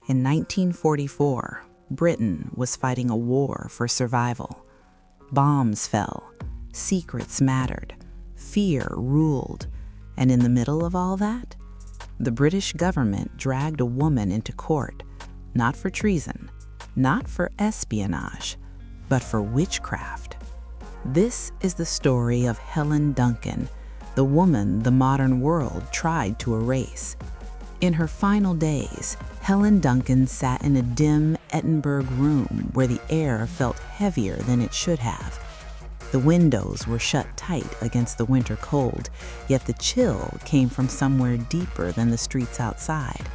In 1944, Britain was fighting a war for survival. Bombs fell, secrets mattered, fear ruled, and in the middle of all that, the British government dragged a woman into court, not for treason, not for espionage, but for witchcraft. This is the story of Helen Duncan, the woman the modern world tried to erase. In her final days, Helen Duncan sat in a dim Edinburgh room where the air felt heavier than it should have. The windows were shut tight against the winter cold, yet the chill came from somewhere deeper than the streets outside.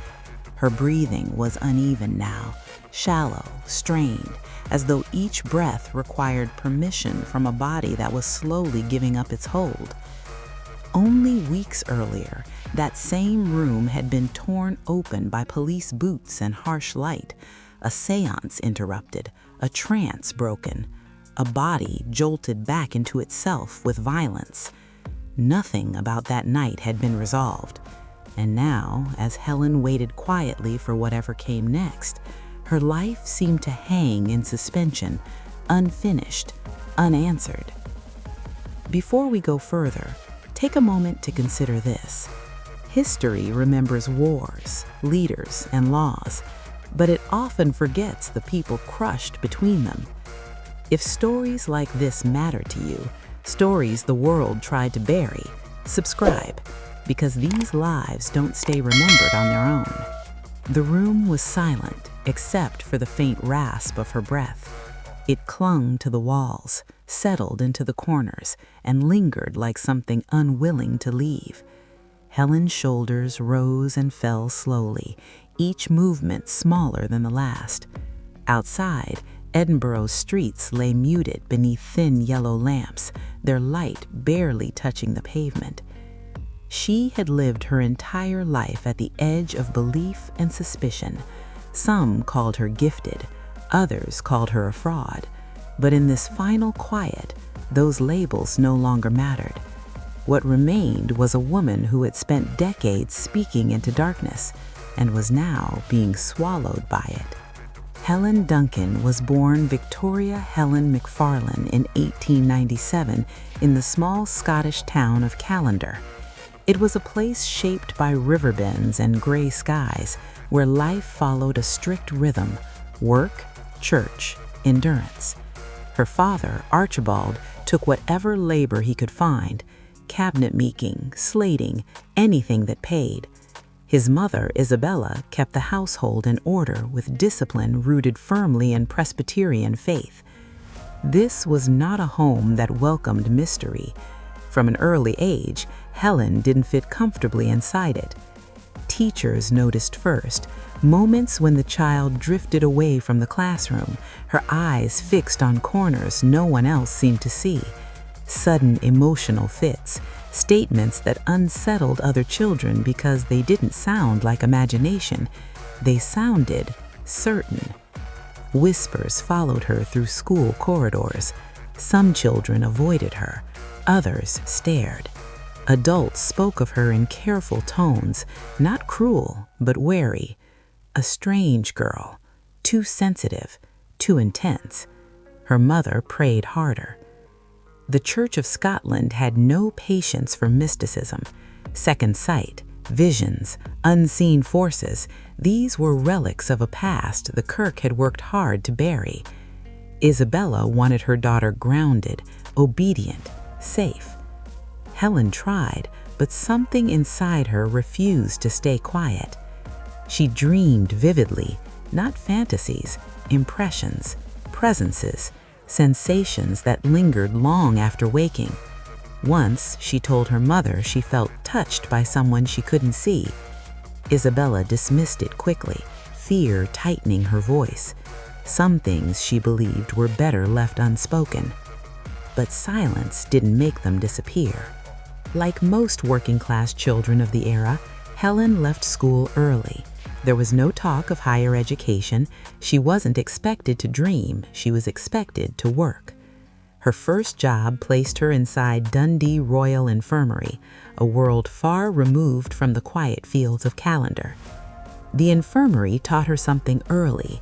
Her breathing was uneven now, shallow, strained, as though each breath required permission from a body that was slowly giving up its hold. Only weeks earlier, that same room had been torn open by police boots and harsh light, a séance interrupted, a trance broken, a body jolted back into itself with violence. Nothing about that night had been resolved, and now, as Helen waited quietly for whatever came next, her life seemed to hang in suspension, unfinished, unanswered. Before we go further, take a moment to consider this. History remembers wars, leaders, and laws, but it often forgets the people crushed between them. If stories like this matter to you, stories the world tried to bury, subscribe, because these lives don't stay remembered on their own. The room was silent, except for the faint rasp of her breath. It clung to the walls, settled into the corners, and lingered like something unwilling to leave. Helen's shoulders rose and fell slowly, each movement smaller than the last. Outside, Edinburgh's streets lay muted beneath thin yellow lamps, their light barely touching the pavement. She had lived her entire life at the edge of belief and suspicion. Some called her gifted, others called her a fraud. But in this final quiet, those labels no longer mattered. What remained was a woman who had spent decades speaking into darkness and was now being swallowed by it. Helen Duncan was born Victoria Helen McFarlane in 1897 in the small Scottish town of Callander. It was a place shaped by river bends and gray skies, where life followed a strict rhythm: work, church, endurance. Her father, Archibald, took whatever labor he could find: cabinet making, slating, anything that paid. His mother, Isabella, kept the household in order with discipline rooted firmly in Presbyterian faith. This was not a home that welcomed mystery. From an early age, Helen didn't fit comfortably inside it. Teachers noticed first, moments when the child drifted away from the classroom, her eyes fixed on corners no one else seemed to see. Sudden emotional fits, statements that unsettled other children because they didn't sound like imagination. They sounded certain. Whispers followed her through school corridors. Some children avoided her, others stared. Adults spoke of her in careful tones, not cruel, but wary. A strange girl, too sensitive, too intense. Her mother prayed harder. The Church of Scotland had no patience for mysticism. Second sight, visions, unseen forces, these were relics of a past the Kirk had worked hard to bury. Isabella wanted her daughter grounded, obedient, safe. Helen tried, but something inside her refused to stay quiet. She dreamed vividly, not fantasies, impressions, presences, sensations that lingered long after waking. Once, she told her mother she felt touched by someone she couldn't see. Isabella dismissed it quickly, fear tightening her voice. Some things, she believed, were better left unspoken. But silence didn't make them disappear. Like most working-class children of the era, Helen left school early. There was no talk of higher education. She wasn't expected to dream, she was expected to work. Her first job placed her inside Dundee Royal Infirmary, a world far removed from the quiet fields of Callander. The infirmary taught her something early.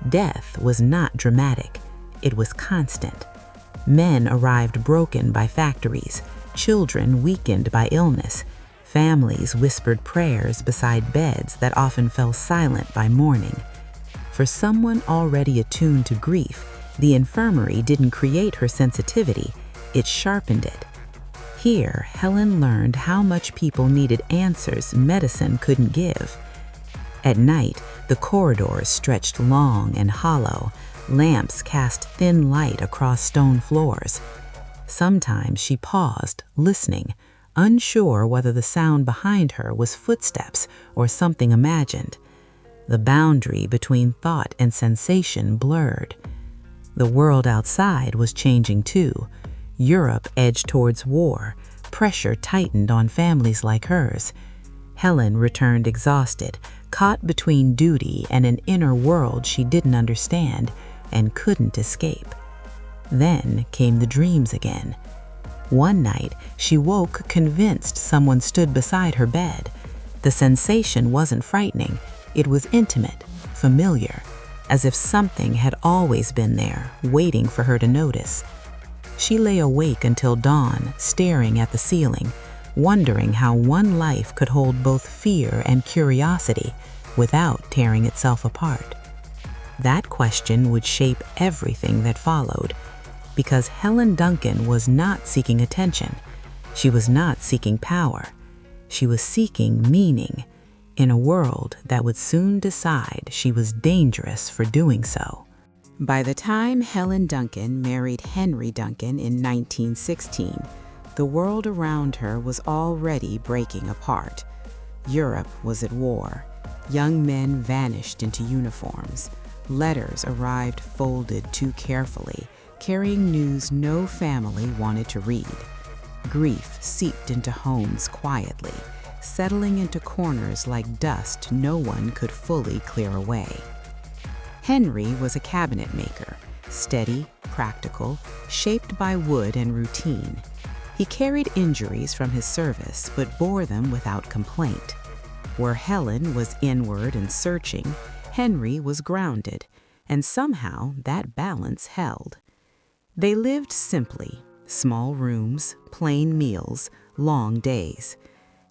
Death was not dramatic, it was constant. Men arrived broken by factories, children weakened by illness, families whispered prayers beside beds that often fell silent by morning. For someone already attuned to grief, the infirmary didn't create her sensitivity, it sharpened it. Here, Helen learned how much people needed answers medicine couldn't give. At night, the corridors stretched long and hollow. Lamps cast thin light across stone floors. Sometimes she paused, listening, unsure whether the sound behind her was footsteps or something imagined. The boundary between thought and sensation blurred. The world outside was changing too. Europe edged towards war. Pressure tightened on families like hers. Helen returned exhausted, caught between duty and an inner world she didn't understand and couldn't escape. Then came the dreams again. One night, she woke convinced someone stood beside her bed. The sensation wasn't frightening, it was intimate, familiar, as if something had always been there, waiting for her to notice. She lay awake until dawn, staring at the ceiling, wondering how one life could hold both fear and curiosity without tearing itself apart. That question would shape everything that followed, because Helen Duncan was not seeking attention. She was not seeking power. She was seeking meaning in a world that would soon decide she was dangerous for doing so. By the time Helen Duncan married Henry Duncan in 1916, the world around her was already breaking apart. Europe was at war. Young men vanished into uniforms. Letters arrived folded too carefully, carrying news no family wanted to read. Grief seeped into homes quietly, settling into corners like dust no one could fully clear away. Henry was a cabinet maker, steady, practical, shaped by wood and routine. He carried injuries from his service but bore them without complaint. Where Helen was inward and searching, Henry was grounded, and somehow that balance held. They lived simply, small rooms, plain meals, long days.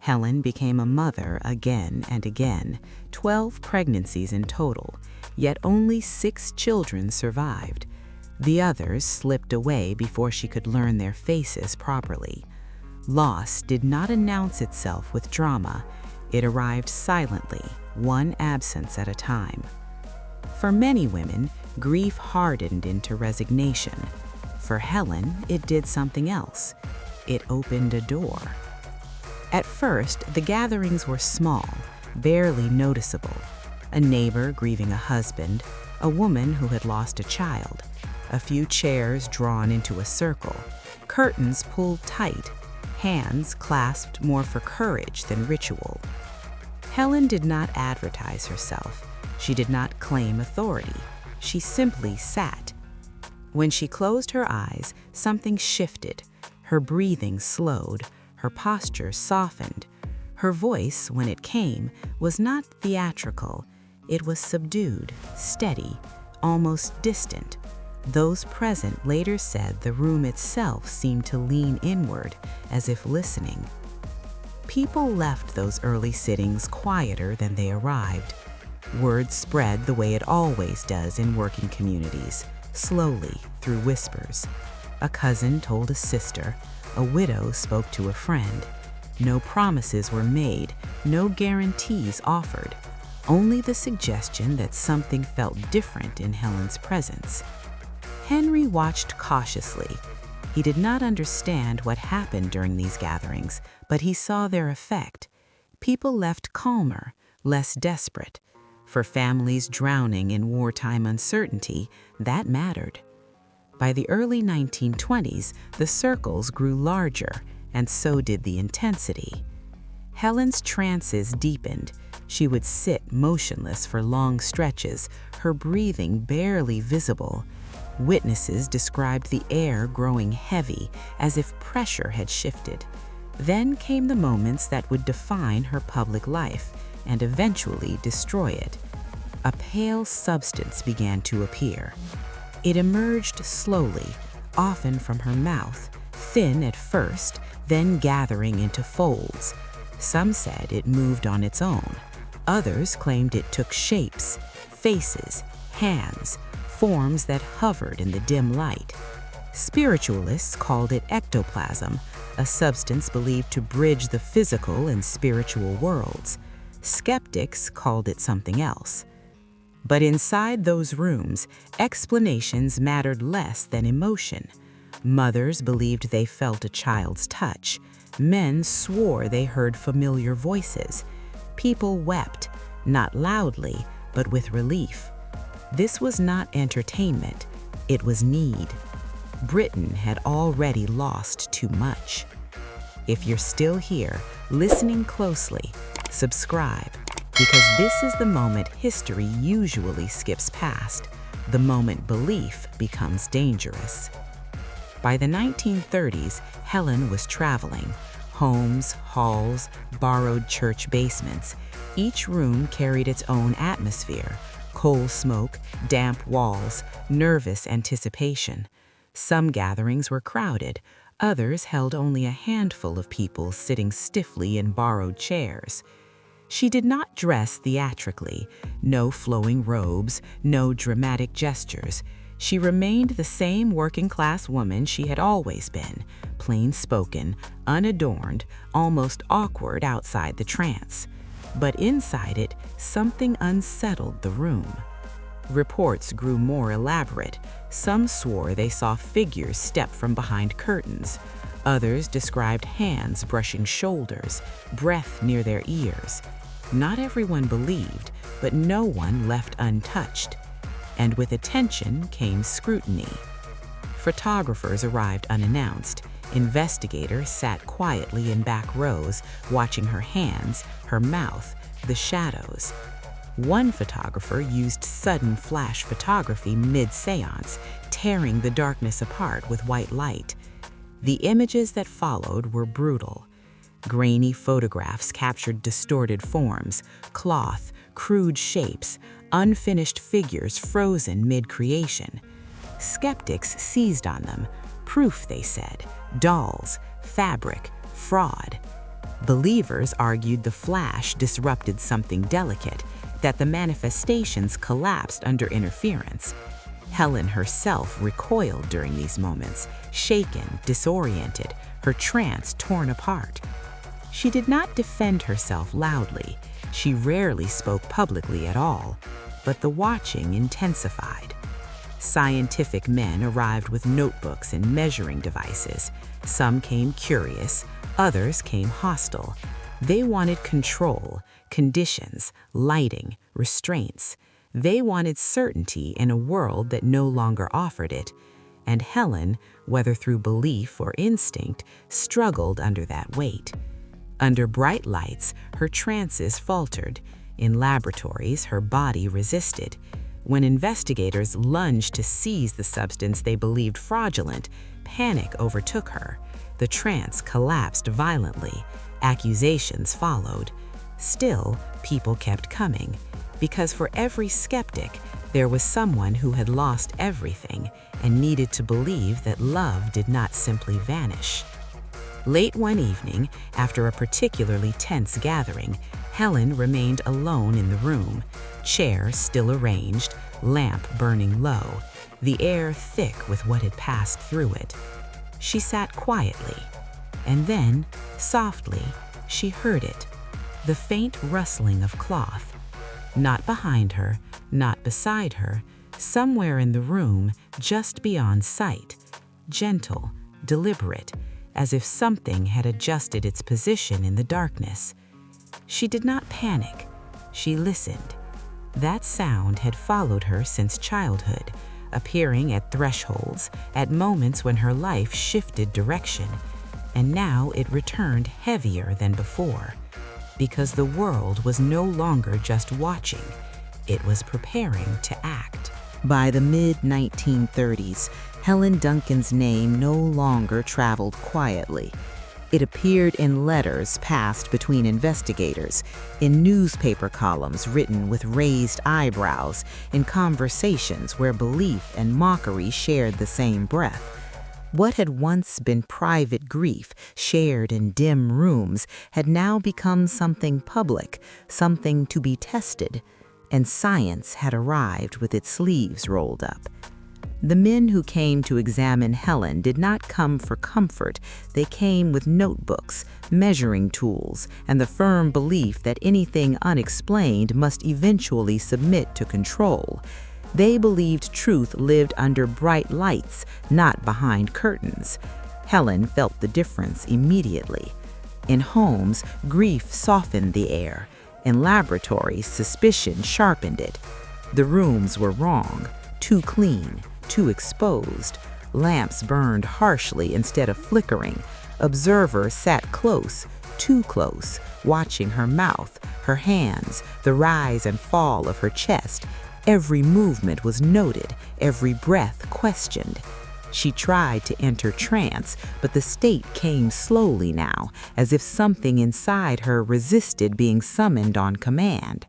Helen became a mother again and again, 12 pregnancies in total, yet only 6 children survived. The others slipped away before she could learn their faces properly. Loss did not announce itself with drama. It arrived silently, one absence at a time. For many women, grief hardened into resignation. For Helen, it did something else. It opened a door. At first, the gatherings were small, barely noticeable. A neighbor grieving a husband, a woman who had lost a child, a few chairs drawn into a circle, curtains pulled tight, hands clasped more for courage than ritual. Helen did not advertise herself. She did not claim authority. She simply sat. When she closed her eyes, something shifted. Her breathing slowed. Her posture softened. Her voice, when it came, was not theatrical. It was subdued, steady, almost distant. Those present later said the room itself seemed to lean inward, as if listening. People left those early sittings quieter than they arrived. Word spread the way it always does in working communities, slowly, through whispers. A cousin told a sister. A widow spoke to a friend. No promises were made, no guarantees offered, only the suggestion that something felt different in Helen's presence. Henry watched cautiously. He did not understand what happened during these gatherings, but he saw their effect. People left calmer, less desperate. For families drowning in wartime uncertainty, that mattered. By the early 1920s, the circles grew larger, and so did the intensity. Helen's trances deepened. She would sit motionless for long stretches, her breathing barely visible. Witnesses described the air growing heavy, as if pressure had shifted. Then came the moments that would define her public life, and eventually destroy it. A pale substance began to appear. It emerged slowly, often from her mouth, thin at first, then gathering into folds. Some said it moved on its own. Others claimed it took shapes, faces, hands, forms that hovered in the dim light. Spiritualists called it ectoplasm, a substance believed to bridge the physical and spiritual worlds. Skeptics called it something else. But inside those rooms, explanations mattered less than emotion. Mothers believed they felt a child's touch. Men swore they heard familiar voices. People wept, not loudly, but with relief. This was not entertainment, it was need. Britain had already lost too much. If you're still here, listening closely, subscribe, because this is the moment history usually skips past, the moment belief becomes dangerous. By the 1930s, Helen was traveling. Homes, halls, borrowed church basements. Each room carried its own atmosphere: coal smoke, damp walls, nervous anticipation. Some gatherings were crowded, others held only a handful of people sitting stiffly in borrowed chairs. She did not dress theatrically, no flowing robes, no dramatic gestures. She remained the same working-class woman she had always been, plain-spoken, unadorned, almost awkward outside the trance. But inside it, something unsettled the room. Reports grew more elaborate. Some swore they saw figures step from behind curtains. Others described hands brushing shoulders, breath near their ears. Not everyone believed, but no one left untouched. And with attention came scrutiny. Photographers arrived unannounced. Investigators sat quietly in back rows, watching her hands, her mouth, the shadows. One photographer used sudden flash photography mid-séance, tearing the darkness apart with white light. The images that followed were brutal. Grainy photographs captured distorted forms, cloth, crude shapes, unfinished figures frozen mid-creation. Skeptics seized on them. Proof, they said, dolls, fabric, fraud. Believers argued the flash disrupted something delicate, that the manifestations collapsed under interference. Helen herself recoiled during these moments, shaken, disoriented, her trance torn apart. She did not defend herself loudly. She rarely spoke publicly at all, but the watching intensified. Scientific men arrived with notebooks and measuring devices. Some came curious, others came hostile. They wanted control, conditions, lighting, restraints. They wanted certainty in a world that no longer offered it. And Helen, whether through belief or instinct, struggled under that weight. Under bright lights, her trances faltered. In laboratories, her body resisted. When investigators lunged to seize the substance they believed fraudulent, panic overtook her. The trance collapsed violently. Accusations followed. Still, people kept coming, because for every skeptic, there was someone who had lost everything and needed to believe that love did not simply vanish. Late one evening, after a particularly tense gathering, Helen remained alone in the room, chairs still arranged, lamp burning low, the air thick with what had passed through it. She sat quietly, and then, softly, she heard it, the faint rustling of cloth. Not behind her, not beside her, somewhere in the room, just beyond sight, gentle, deliberate, as if something had adjusted its position in the darkness. She did not panic. She listened. That sound had followed her since childhood, appearing at thresholds, at moments when her life shifted direction, and now it returned heavier than before, because the world was no longer just watching, it was preparing to act. By the mid-1930s, Helen Duncan's name no longer traveled quietly. It appeared in letters passed between investigators, in newspaper columns written with raised eyebrows, in conversations where belief and mockery shared the same breath. What had once been private grief, shared in dim rooms, had now become something public, something to be tested, and science had arrived with its sleeves rolled up. The men who came to examine Helen did not come for comfort. They came with notebooks, measuring tools, and the firm belief that anything unexplained must eventually submit to control. They believed truth lived under bright lights, not behind curtains. Helen felt the difference immediately. In homes, grief softened the air. In laboratories, suspicion sharpened it. The rooms were wrong, too clean, too exposed. Lamps burned harshly instead of flickering. Observers sat close, too close, watching her mouth, her hands, the rise and fall of her chest. Every movement was noted, every breath questioned. She tried to enter trance, but the state came slowly now, as if something inside her resisted being summoned on command.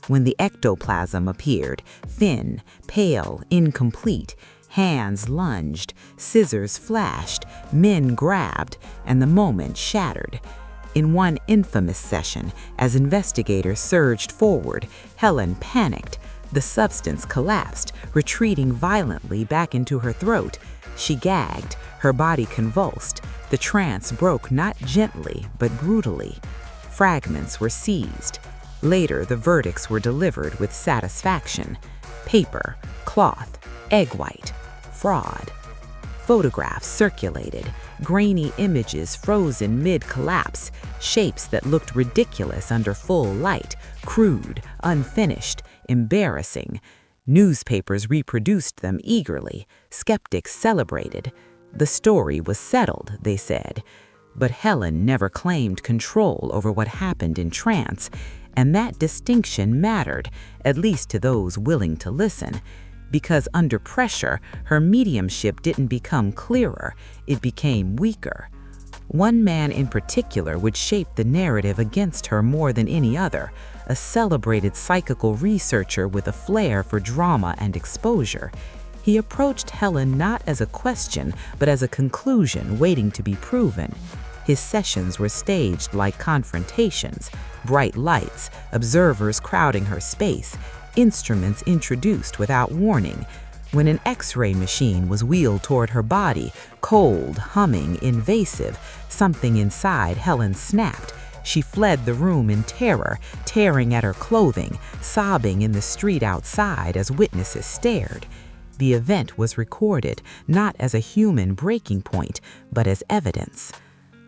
When the ectoplasm appeared, thin, pale, incomplete, hands lunged, scissors flashed, men grabbed, and the moment shattered. In one infamous session, as investigators surged forward, Helen panicked. The substance collapsed, retreating violently back into her throat. She gagged, her body convulsed. The trance broke not gently, but brutally. Fragments were seized. Later, the verdicts were delivered with satisfaction. Paper, cloth, egg white, fraud. Photographs circulated, grainy images frozen mid-collapse, shapes that looked ridiculous under full light, crude, unfinished, embarrassing. Newspapers reproduced them eagerly. Skeptics celebrated. The story was settled, they said. But Helen never claimed control over what happened in trance, and that distinction mattered, at least to those willing to listen. Because under pressure, her mediumship didn't become clearer, it became weaker. One man in particular would shape the narrative against her more than any other, a celebrated psychical researcher with a flair for drama and exposure. He approached Helen not as a question, but as a conclusion waiting to be proven. His sessions were staged like confrontations, bright lights, observers crowding her space, instruments introduced without warning. When an X-ray machine was wheeled toward her body, cold, humming, invasive, something inside Helen snapped. She fled the room in terror, tearing at her clothing, sobbing in the street outside as witnesses stared. The event was recorded, not as a human breaking point, but as evidence.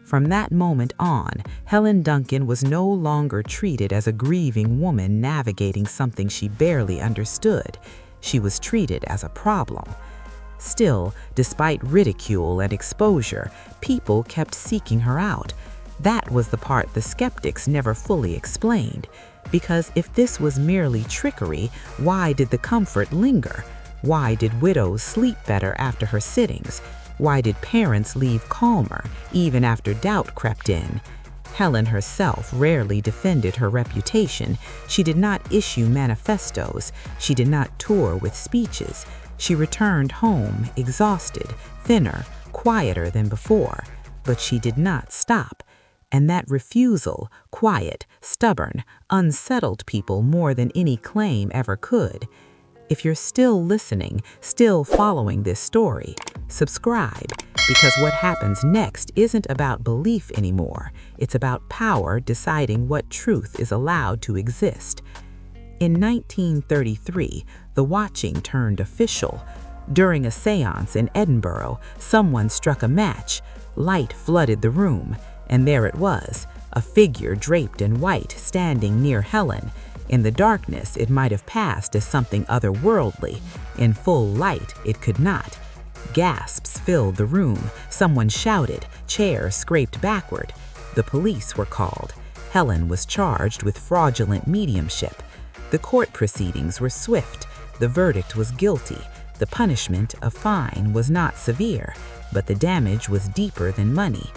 From that moment on, Helen Duncan was no longer treated as a grieving woman navigating something she barely understood. She was treated as a problem. Still, despite ridicule and exposure, people kept seeking her out. That was the part the skeptics never fully explained. Because if this was merely trickery, why did the comfort linger? Why did widows sleep better after her sittings? Why did parents leave calmer, even after doubt crept in? Helen herself rarely defended her reputation. She did not issue manifestos. She did not tour with speeches. She returned home, exhausted, thinner, quieter than before. But she did not stop. And that refusal, quiet, stubborn, unsettled people more than any claim ever could. If you're still listening, still following this story, subscribe, because what happens next isn't about belief anymore. It's about power deciding what truth is allowed to exist. In 1933, the watching turned official. During a séance in Edinburgh, someone struck a match. Light flooded the room, and there it was, a figure draped in white standing near Helen. In the darkness, it might have passed as something otherworldly. In full light, it could not. Gasps filled the room. Someone shouted. Chairs scraped backward. The police were called. Helen was charged with fraudulent mediumship. The court proceedings were swift. The verdict was guilty. The punishment, a fine, was not severe, but the damage was deeper than money.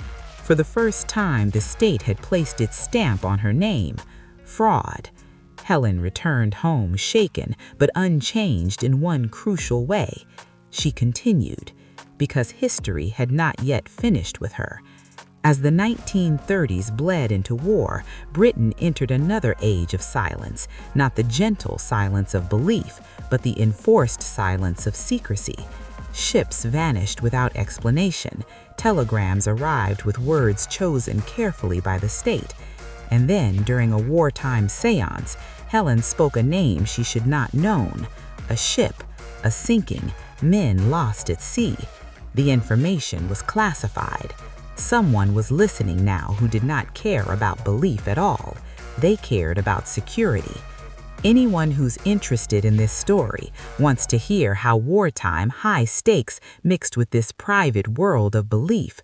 For the first time, the state had placed its stamp on her name. Fraud. Helen returned home shaken but unchanged in one crucial way. She continued, because history had not yet finished with her. As the 1930s bled into war, Britain entered another age of silence, not the gentle silence of belief, but the enforced silence of secrecy. Ships vanished without explanation. Telegrams arrived with words chosen carefully by the state. And then, during a wartime séance, Helen spoke a name she should not known. A ship, a sinking, men lost at sea. The information was classified. Someone was listening now who did not care about belief at all. They cared about security. Anyone who's interested in this story wants to hear how wartime high stakes mixed with this private world of belief.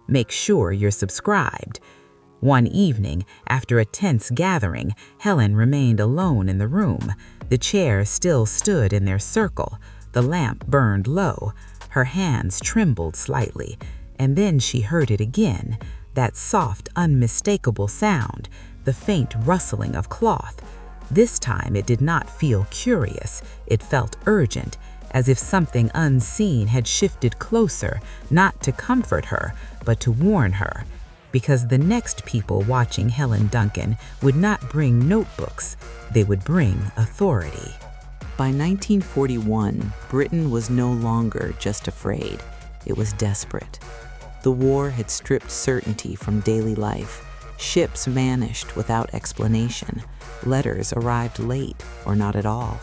Make sure you're subscribed. One evening, after a tense gathering, Helen remained alone in the room. The chairs still stood in their circle. The lamp burned low. Her hands trembled slightly, and then she heard it again, that soft, unmistakable sound, the faint rustling of cloth. This time it did not feel curious, it felt urgent, as if something unseen had shifted closer, not to comfort her, but to warn her. Because the next people watching Helen Duncan would not bring notebooks, they would bring authority. By 1941, Britain was no longer just afraid, it was desperate. The war had stripped certainty from daily life. Ships vanished without explanation. Letters arrived late or not at all.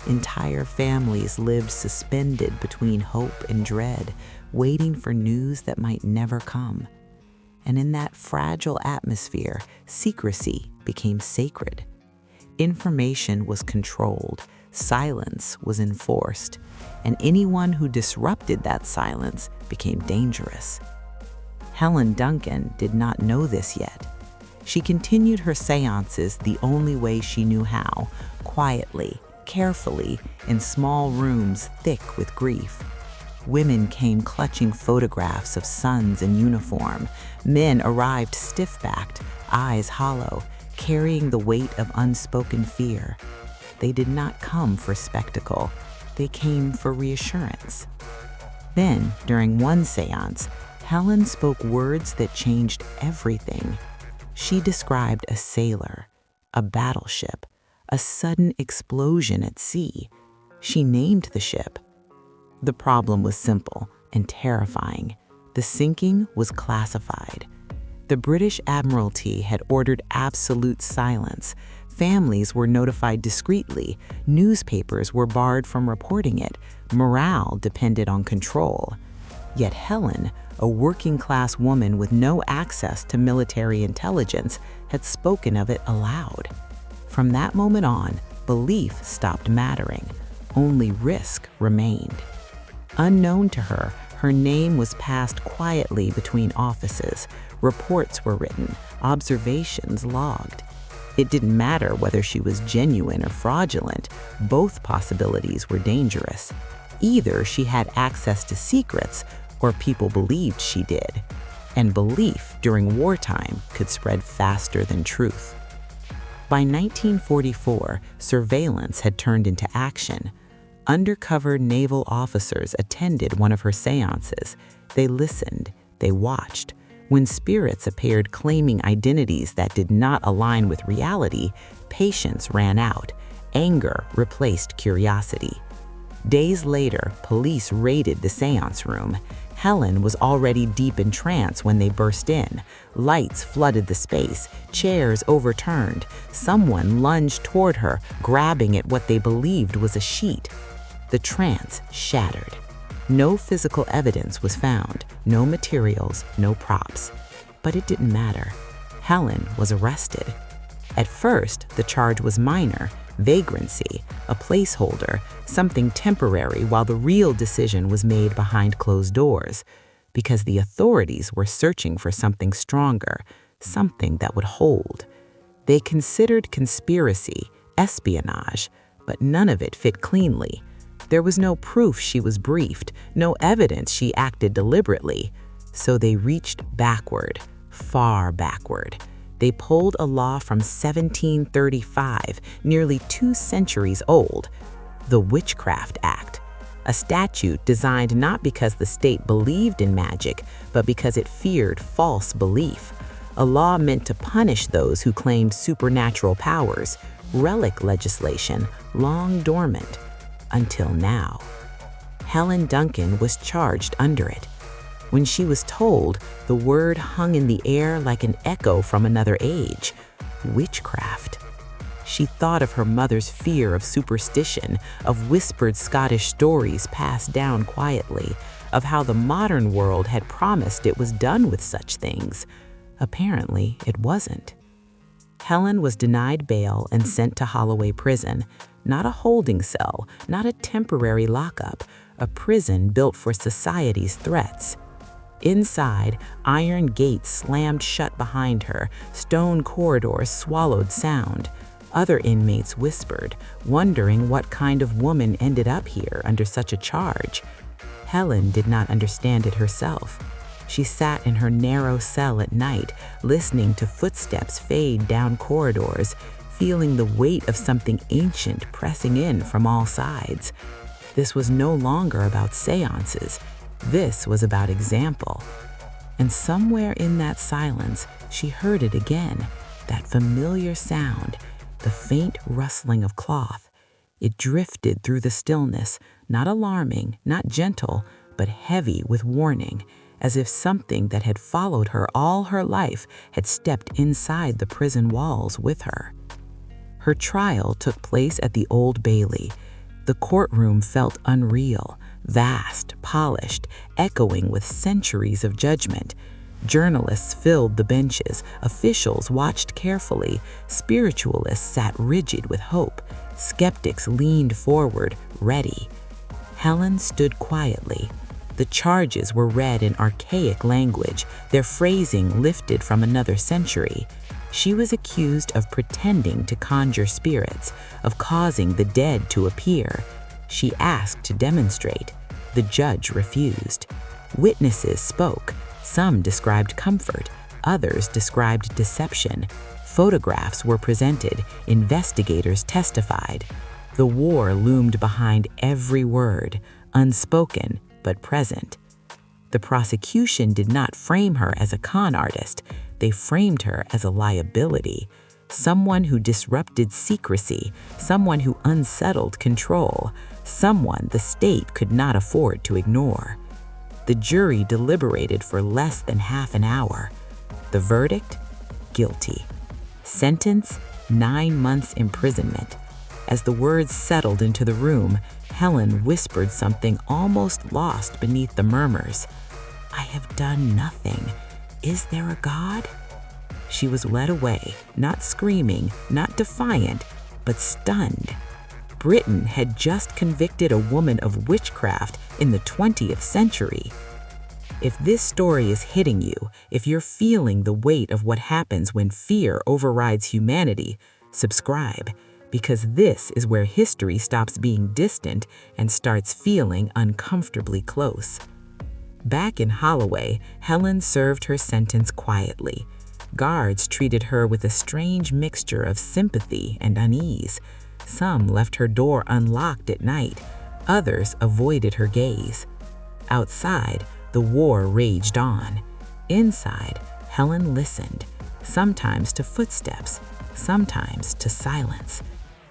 Entire families lived suspended between hope and dread, waiting for news that might never come. And in that fragile atmosphere, secrecy became sacred. Information was controlled, silence was enforced, and anyone who disrupted that silence became dangerous. Helen Duncan did not know this yet. She continued her seances the only way she knew how, quietly, carefully, in small rooms thick with grief. Women came clutching photographs of sons in uniform. Men arrived stiff-backed, eyes hollow, carrying the weight of unspoken fear. They did not come for spectacle. They came for reassurance. Then, during one seance, Helen spoke words that changed everything. She described a sailor, a battleship, a sudden explosion at sea. She named the ship. The problem was simple and terrifying. The sinking was classified. The British Admiralty had ordered absolute silence. Families were notified discreetly. Newspapers were barred from reporting it. Morale depended on control. Yet Helen, a working-class woman with no access to military intelligence, had spoken of it aloud. From that moment on, belief stopped mattering. Only risk remained. Unknown to her, her name was passed quietly between offices. Reports were written, observations logged. It didn't matter whether she was genuine or fraudulent. Both possibilities were dangerous. Either she had access to secrets, or people believed she did. And belief during wartime could spread faster than truth. By 1944, surveillance had turned into action. Undercover naval officers attended one of her seances. They listened, they watched. When spirits appeared claiming identities that did not align with reality, patience ran out. Anger replaced curiosity. Days later, police raided the seance room. Helen was already deep in trance when they burst in. Lights flooded the space, chairs overturned. Someone lunged toward her, grabbing at what they believed was a sheet. The trance shattered. No physical evidence was found, no materials, no props. But it didn't matter. Helen was arrested. At first, the charge was minor, vagrancy, a placeholder, something temporary, while the real decision was made behind closed doors, because the authorities were searching for something stronger, something that would hold. They considered conspiracy, espionage, but none of it fit cleanly. There was no proof she was briefed, no evidence she acted deliberately. So they reached backward, far backward. They pulled a law from 1735, nearly 2 centuries old, the Witchcraft Act, a statute designed not because the state believed in magic, but because it feared false belief. A law meant to punish those who claimed supernatural powers, relic legislation long dormant, until now. Helen Duncan was charged under it. When she was told, the word hung in the air like an echo from another age: witchcraft. She thought of her mother's fear of superstition, of whispered Scottish stories passed down quietly, of how the modern world had promised it was done with such things. Apparently, it wasn't. Helen was denied bail and sent to Holloway Prison, not a holding cell, not a temporary lockup, a prison built for society's threats. Inside, iron gates slammed shut behind her, stone corridors swallowed sound. Other inmates whispered, wondering what kind of woman ended up here under such a charge. Helen did not understand it herself. She sat in her narrow cell at night, listening to footsteps fade down corridors, feeling the weight of something ancient pressing in from all sides. This was no longer about séances. This was about example. And somewhere in that silence, she heard it again, that familiar sound, the faint rustling of cloth. It drifted through the stillness, not alarming, not gentle, but heavy with warning, as if something that had followed her all her life had stepped inside the prison walls with her. Her trial took place at the Old Bailey. The courtroom felt unreal, vast, polished, echoing with centuries of judgment. Journalists filled the benches, officials watched carefully, spiritualists sat rigid with hope, skeptics leaned forward, ready. Helen stood quietly. The charges were read in archaic language, their phrasing lifted from another century. She was accused of pretending to conjure spirits, of causing the dead to appear. She asked to demonstrate. The judge refused. Witnesses spoke. Some described comfort, others described deception. Photographs were presented, investigators testified. The war loomed behind every word, unspoken but present. The prosecution did not frame her as a con artist. They framed her as a liability, someone who disrupted secrecy, someone who unsettled control, someone the state could not afford to ignore. The jury deliberated for less than half an hour. The verdict? Guilty. Sentence? 9 months imprisonment. As the words settled into the room, Helen whispered something almost lost beneath the murmurs. "I have done nothing. Is there a God?" She was led away, not screaming, not defiant, but stunned. Britain had just convicted a woman of witchcraft in the 20th century. If this story is hitting you, if you're feeling the weight of what happens when fear overrides humanity, subscribe, because this is where history stops being distant and starts feeling uncomfortably close. Back in Holloway, Helen served her sentence quietly. Guards treated her with a strange mixture of sympathy and unease. Some left her door unlocked at night. Others avoided her gaze. Outside, the war raged on. Inside, Helen listened, sometimes to footsteps, sometimes to silence,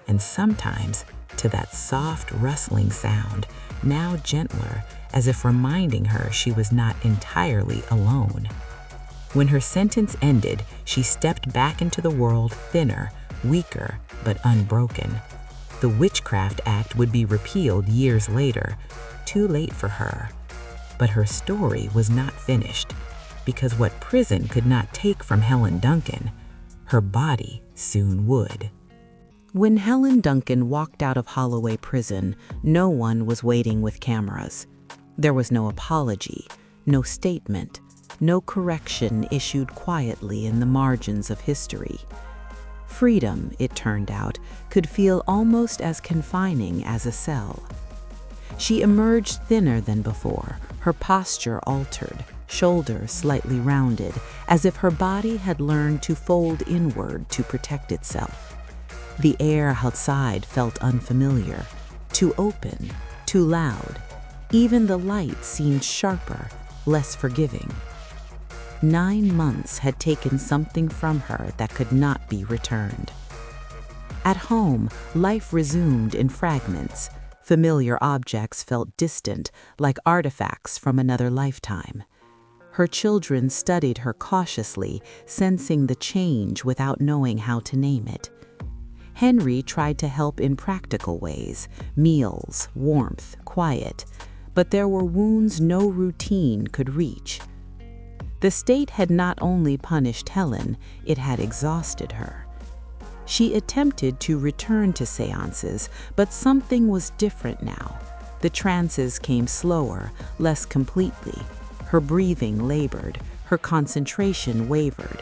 and sometimes to that soft rustling sound, now gentler, as if reminding her she was not entirely alone. When her sentence ended, she stepped back into the world thinner, weaker, but unbroken. The Witchcraft Act would be repealed years later, too late for her. But her story was not finished, because what prison could not take from Helen Duncan, her body soon would. When Helen Duncan walked out of Holloway Prison, no one was waiting with cameras. There was no apology, no statement, no correction issued quietly in the margins of history. Freedom, it turned out, could feel almost as confining as a cell. She emerged thinner than before, her posture altered. shoulders slightly rounded, as if her body had learned to fold inward to protect itself. The air outside felt unfamiliar, too open, too loud. Even the light seemed sharper, less forgiving. 9 months had taken something from her that could not be returned. At home, life resumed in fragments. Familiar objects felt distant, like artifacts from another lifetime. Her children studied her cautiously, sensing the change without knowing how to name it. Henry tried to help in practical ways: meals, warmth, quiet. But there were wounds no routine could reach. The state had not only punished Helen, it had exhausted her. She attempted to return to séances, but something was different now. The trances came slower, less completely. Her breathing labored, her concentration wavered.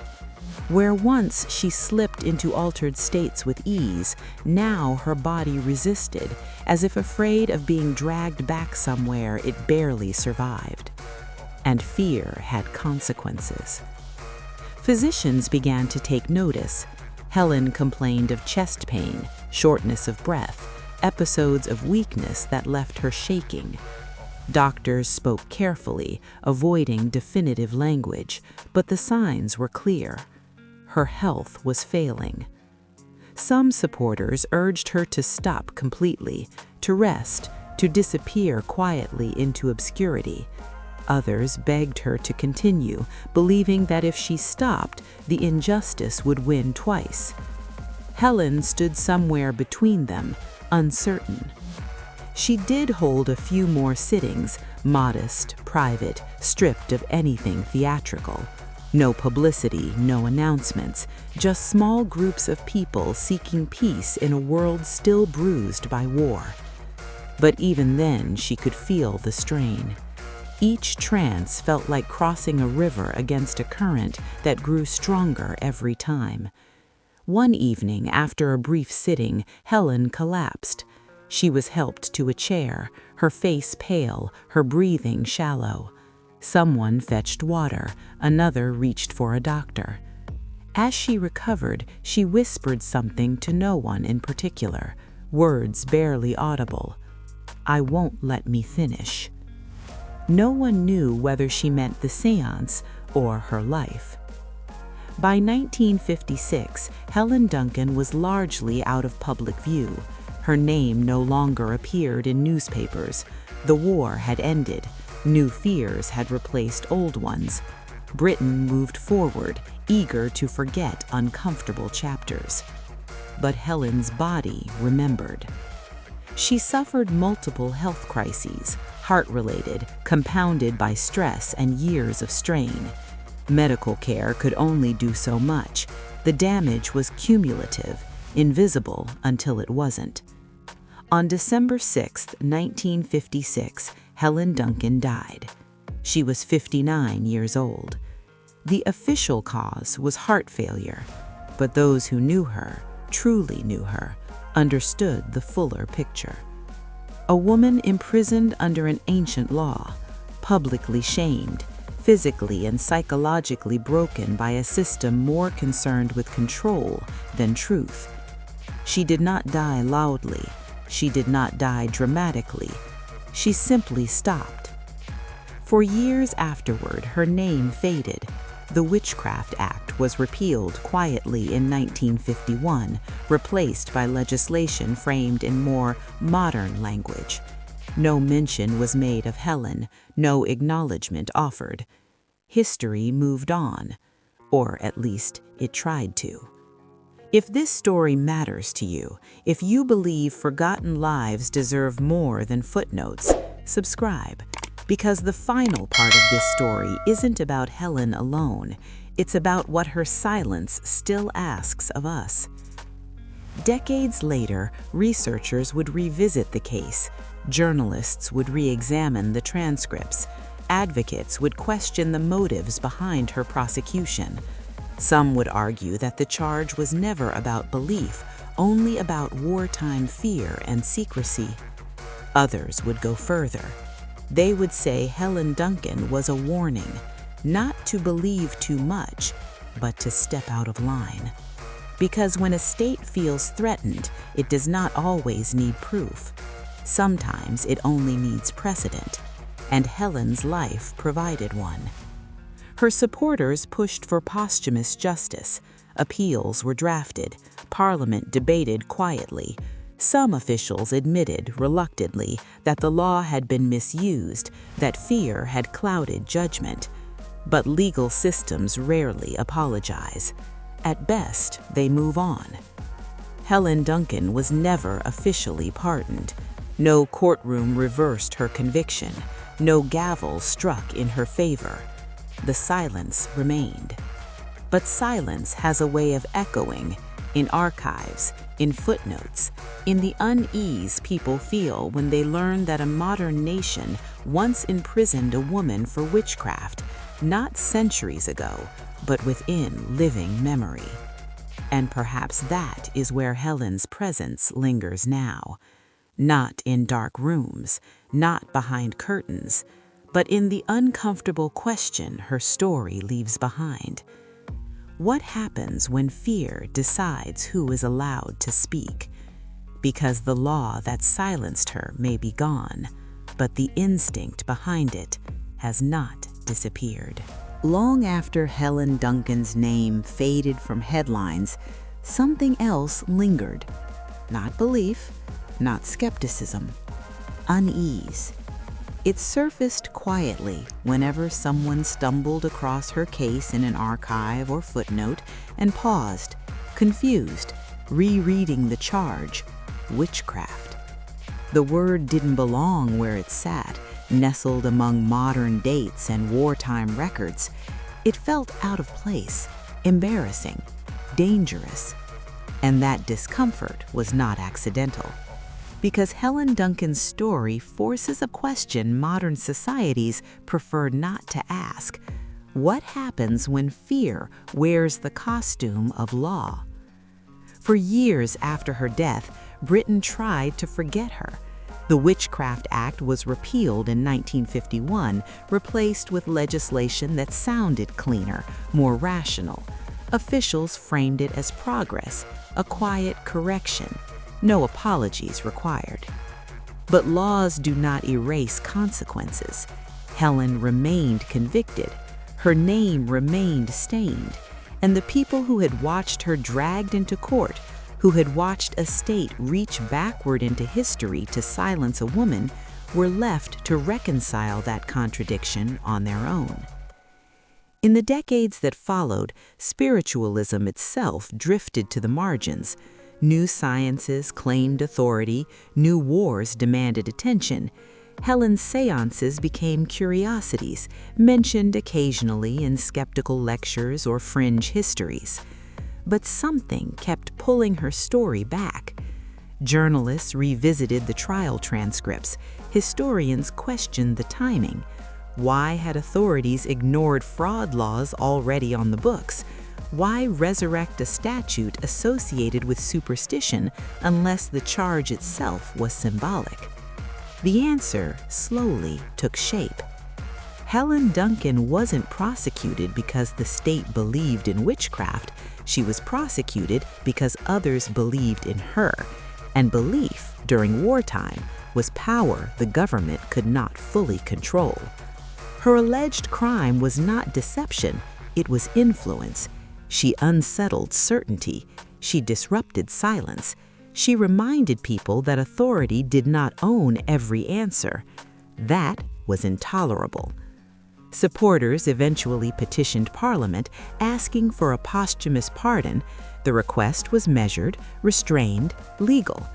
Where once she slipped into altered states with ease, now her body resisted, as if afraid of being dragged back somewhere it barely survived. And fear had consequences. Physicians began to take notice. Helen complained of chest pain, shortness of breath, episodes of weakness that left her shaking. Doctors spoke carefully, avoiding definitive language, but the signs were clear. Her health was failing. Some supporters urged her to stop completely, to rest, to disappear quietly into obscurity. Others begged her to continue, believing that if she stopped, the injustice would win twice. Helen stood somewhere between them, uncertain. She did hold a few more sittings, modest, private, stripped of anything theatrical. No publicity, no announcements, just small groups of people seeking peace in a world still bruised by war. But even then, she could feel the strain. Each trance felt like crossing a river against a current that grew stronger every time. One evening, after a brief sitting, Helen collapsed. She was helped to a chair, her face pale, her breathing shallow. Someone fetched water, another reached for a doctor. As she recovered, she whispered something to no one in particular, words barely audible. "I won't let me finish." No one knew whether she meant the séance or her life. By 1956, Helen Duncan was largely out of public view. Her name no longer appeared in newspapers. The war had ended. New fears had replaced old ones. Britain moved forward, eager to forget uncomfortable chapters. But Helen's body remembered. She suffered multiple health crises, heart-related, compounded by stress and years of strain. Medical care could only do so much. The damage was cumulative, invisible until it wasn't. On December 6, 1956, Helen Duncan died. She was 59 years old. The official cause was heart failure, but those who knew her, truly knew her, understood the fuller picture. A woman imprisoned under an ancient law, publicly shamed, physically and psychologically broken by a system more concerned with control than truth. She did not die loudly. She did not die dramatically. She simply stopped. For years afterward, her name faded. The Witchcraft Act was repealed quietly in 1951, replaced by legislation framed in more modern language. No mention was made of Helen, no acknowledgement offered. History moved on, or at least it tried to. If this story matters to you, if you believe forgotten lives deserve more than footnotes, subscribe. Because the final part of this story isn't about Helen alone. It's about what her silence still asks of us. Decades later, researchers would revisit the case. Journalists would re-examine the transcripts. Advocates would question the motives behind her prosecution. Some would argue that the charge was never about belief, only about wartime fear and secrecy. Others would go further. They would say Helen Duncan was a warning, not to believe too much, but to step out of line. Because when a state feels threatened, it does not always need proof. Sometimes it only needs precedent, and Helen's life provided one. Her supporters pushed for posthumous justice. Appeals were drafted. Parliament debated quietly. Some officials admitted reluctantly that the law had been misused, that fear had clouded judgment. But legal systems rarely apologize. At best, they move on. Helen Duncan was never officially pardoned. No courtroom reversed her conviction. No gavel struck in her favor. The silence remained. But silence has a way of echoing in archives, in footnotes, in the unease people feel when they learn that a modern nation once imprisoned a woman for witchcraft, not centuries ago, but within living memory. And perhaps that is where Helen's presence lingers now. Not in dark rooms, not behind curtains, but in the uncomfortable question her story leaves behind. What happens when fear decides who is allowed to speak? Because the law that silenced her may be gone, but the instinct behind it has not disappeared. Long after Helen Duncan's name faded from headlines, something else lingered. Not belief, not skepticism, unease. It surfaced quietly whenever someone stumbled across her case in an archive or footnote and paused, confused, rereading the charge, witchcraft. The word didn't belong where it sat, nestled among modern dates and wartime records. It felt out of place, embarrassing, dangerous. And that discomfort was not accidental. Because Helen Duncan's story forces a question modern societies prefer not to ask. What happens when fear wears the costume of law? For years after her death, Britain tried to forget her. The Witchcraft Act was repealed in 1951, replaced with legislation that sounded cleaner, more rational. Officials framed it as progress, a quiet correction. No apologies required. But laws do not erase consequences. Helen remained convicted. Her name remained stained. And the people who had watched her dragged into court, who had watched a state reach backward into history to silence a woman, were left to reconcile that contradiction on their own. In the decades that followed, spiritualism itself drifted to the margins. New sciences claimed authority, new wars demanded attention. Helen's séances became curiosities, mentioned occasionally in skeptical lectures or fringe histories. But something kept pulling her story back. Journalists revisited the trial transcripts. Historians questioned the timing. Why had authorities ignored fraud laws already on the books? Why resurrect a statute associated with superstition unless the charge itself was symbolic? The answer slowly took shape. Helen Duncan wasn't prosecuted because the state believed in witchcraft. She was prosecuted because others believed in her. And belief, during wartime, was power the government could not fully control. Her alleged crime was not deception, it was influence. She unsettled certainty. She disrupted silence. She reminded people that authority did not own every answer. That was intolerable. Supporters eventually petitioned Parliament asking for a posthumous pardon. The request was measured, restrained, legal.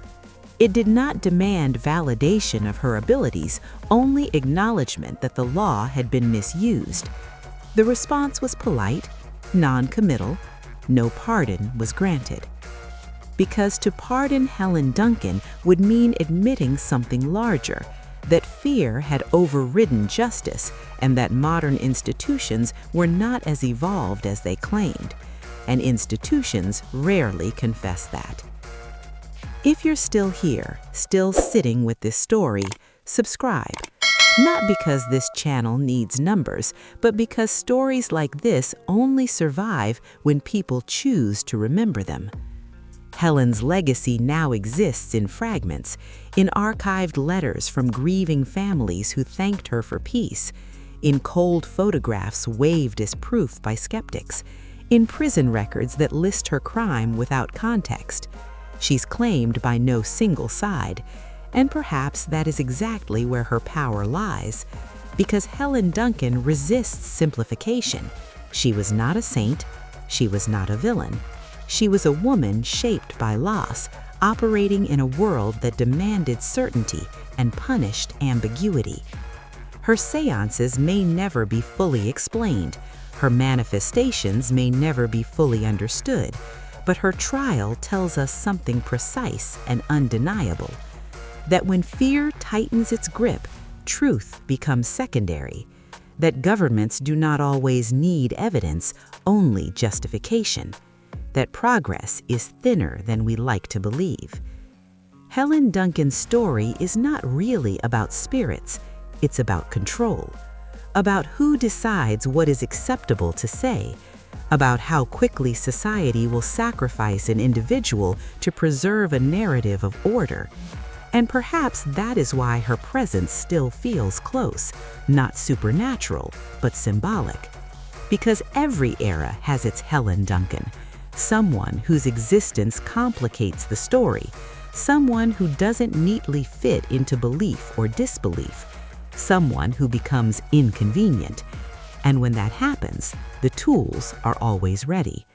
It did not demand validation of her abilities, only acknowledgement that the law had been misused. The response was polite, non-committal. No pardon was granted. Because to pardon Helen Duncan would mean admitting something larger, that fear had overridden justice and that modern institutions were not as evolved as they claimed, and institutions rarely confess that. If you're still here, still sitting with this story, subscribe. Not because this channel needs numbers, but because stories like this only survive when people choose to remember them. Helen's legacy now exists in fragments, in archived letters from grieving families who thanked her for peace, in cold photographs waved as proof by skeptics, in prison records that list her crime without context. She's claimed by no single side, and perhaps that is exactly where her power lies, because Helen Duncan resists simplification. She was not a saint, she was not a villain. She was a woman shaped by loss, operating in a world that demanded certainty and punished ambiguity. Her séances may never be fully explained, her manifestations may never be fully understood, but her trial tells us something precise and undeniable: that when fear tightens its grip, truth becomes secondary, that governments do not always need evidence, only justification, that progress is thinner than we like to believe. Helen Duncan's story is not really about spirits, it's about control, about who decides what is acceptable to say, about how quickly society will sacrifice an individual to preserve a narrative of order. And perhaps that is why her presence still feels close, not supernatural, but symbolic. Because every era has its Helen Duncan, someone whose existence complicates the story, someone who doesn't neatly fit into belief or disbelief, someone who becomes inconvenient. And when that happens, the tools are always ready: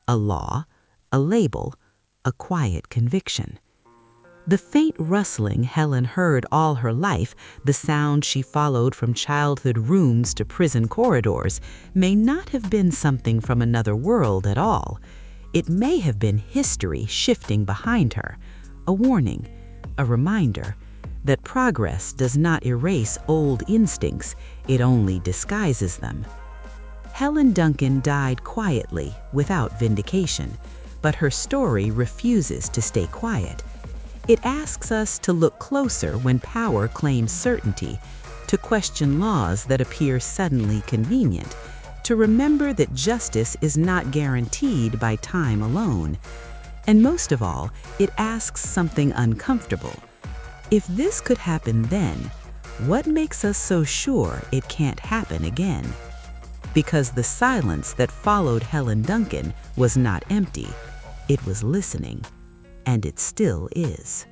a law, a label, a quiet conviction. The faint rustling Helen heard all her life, the sound she followed from childhood rooms to prison corridors, may not have been something from another world at all. It may have been history shifting behind her, a warning, a reminder that progress does not erase old instincts, it only disguises them. Helen Duncan died quietly, without vindication, but her story refuses to stay quiet. It asks us to look closer when power claims certainty, to question laws that appear suddenly convenient, to remember that justice is not guaranteed by time alone. And most of all, it asks something uncomfortable. If this could happen then, what makes us so sure it can't happen again? Because the silence that followed Helen Duncan was not empty, it was listening. And it still is.